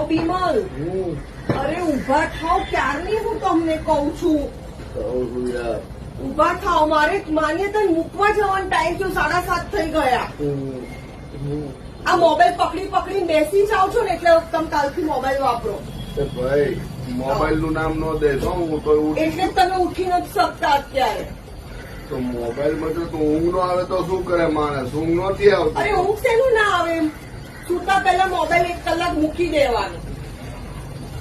બિમલ, અરે ઉભા થાવ, ક્યારની હું તમને કઉ છું. ઉભા થાવ, મારે માન્ય તને મૂકવા જવાનો ટાઈમ થયો, 7:30 થઈ ગયા. આ મોબાઈલ પકડી પકડીને બેસી જાવ છો ને એટલે તમે કાલથી મોબાઈલ વાપરો. ભાઈ મોબાઈલ નું નામ ન દેશો, હું તો એટલે તમે ઉઠી નથી શકતા અત્યારે. તો મોબાઈલ માં તો ઊંઘ નો આવે તો શું કરે માણસ? ઊંઘ નહોતી આવતી. અરે ઊંઘ શેનું ના આવે? સુતા પહેલા મોબાઈલ 1 કલાક મૂકી દેવાનો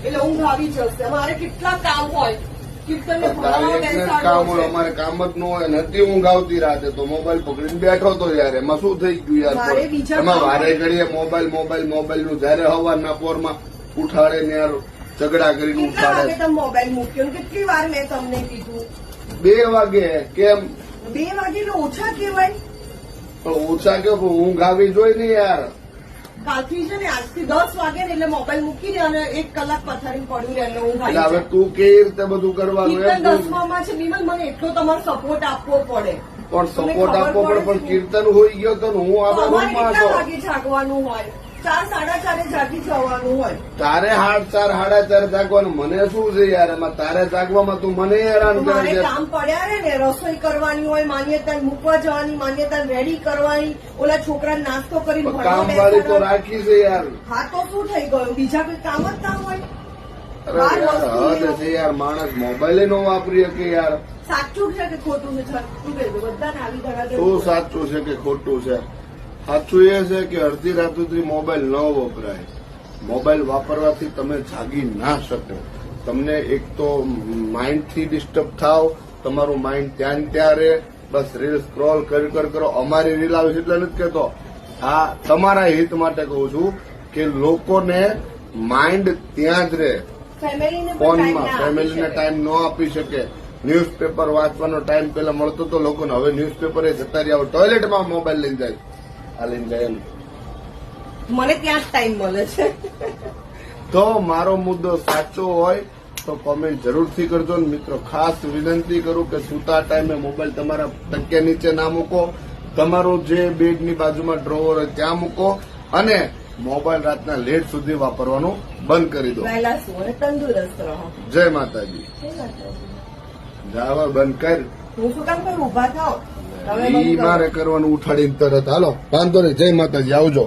એટલે ઊંઘ આવી જશે. મારે કેટલા કામ હોય, કીર્તનને ભણાવવા કામ હોય, બેસાડવો અમારે કામ જ ન હોય. નથી ઊંઘ આવતી રાતે તો મોબાઈલ પકડીને બેઠો તો યાર એમાં શું થઈ ગયું મારે યાર? બીજા એમાં કામ વારે ઘડીએ મોબાઈલ નું જયારે હવારના પોરમાં ઉઠાડે ને યાર ઝઘડા કરીને કેટલા વાગે ઉઠાડે. તમે મોબાઈલ મૂક્યો? કેટલી વાર મેં તમને કીધું? 2 વાગે કેમ? 2 વાગે તો ઓછા કહેવાય. પણ ઓછા કે ઊંઘ આવી જોઈ ને યાર. કાલથી છે ને આજથી 10 વાગે ને એટલે મોબાઈલ મૂકી દે અને 1 કલાક પથારી પડ્યું રહે એટલે ઊંઘ આવી એટલે હવે જાય. તું કેવી રીતે બધું કરવાનું કીર્તન એમ? 10માં છે બિમલ, મને એટલો તમારો સપોર્ટ આપવો પડે. પણ સપોર્ટ તમને આપવો ખબર પડે, પણ પડે કીર્તન હોઈ ગયો તો ને હું આપણા અમારે રૂમમાં કેટલા હતો. વાગે જાગવાનું હોય? 4, 4:30 જાગી જવાનું હોય. તારે 4:30 જાગવાનું, મને શું છે યાર એમાં? તારે જાગવામાં તું મને હેરાન કરે મારે છે. કામ પડ્યા રે ને, રસોઈ કરવાની હોય, માન્યતા મૂકવા જવાની, માન્યતા રેડી કરવાની, ઓલા છોકરા નાસ્તો કરીને ભણવા કામ વાળી તો બેસાડવાની. રાખી છે યાર. હા તો શું થઈ ગયું? બીજા કોઈ કામ જ ના હોય? અરે બાર યાર વસ્તુ હદ છે યાર, માણસ મોબાઈલ નો વાપરી શકે યાર. સાચું છે કે ખોટું છે? શું કહેવું? બધાને આવી ધડા શું સાચું છે કે ખોટું છે? સાચું એ છે કે અડધી રાત સુધી મોબાઈલ ન વપરાય. મોબાઈલ વાપરવાથી તમે જાગી ના શકો. તમને એક તો માઇન્ડ થી ડિસ્ટર્બ થાવ, તમારું માઇન્ડ ત્યાં ને ત્યાં રહે, બસ રીલ સ્ક્રોલ કરો. અમારી રીલ આવે છે એટલે નથી કહેતો, આ તમારા હિત માટે કહું છું કે લોકોને માઇન્ડ ત્યાં જ રહે. ફેમિલીને પણ ફોનમાં time ના ફેમિલીને આપી ટાઈમ ન આપી શકે. ન્યૂઝપેપર વાંચવાનો ટાઈમ પેલા મળતો તો લોકોને, હવે ન્યૂઝપેપર એ જતા રહ્યા. ટોયલેટમાં મોબાઈલ લઈને જાય, આ લઈને જાય એમ. શકે. મને ત્યાં જ ટાઈમ મળે છે. તો મારો મુદ્દો સાચો હોય તો કોમેન્ટ જરૂરથી કરજો ને મિત્રો. ખાસ વિનંતી કરું કે સૂતા ટાઈમે મોબાઈલ તમારા તકિયા નીચે ના મૂકો. તમારું જે બેડની બાજુમાં ડ્રોવર હોય ત્યાં મૂકો અને મોબાઈલ રાતના લેટ સુધી વાપરવાનું બંધ કરી દો. વહેલા શું અને તંદુરસ્ત રહો. જય માતાજી. જાવા બંધ કર. હું શું કામ કરું? ઉભા થાવ. તમે ઈ બંધ કરો. મારે કરવાનું ઉઠાડીને તરત. હાલો વાંધો નહીં. જય માતાજી, આવજો.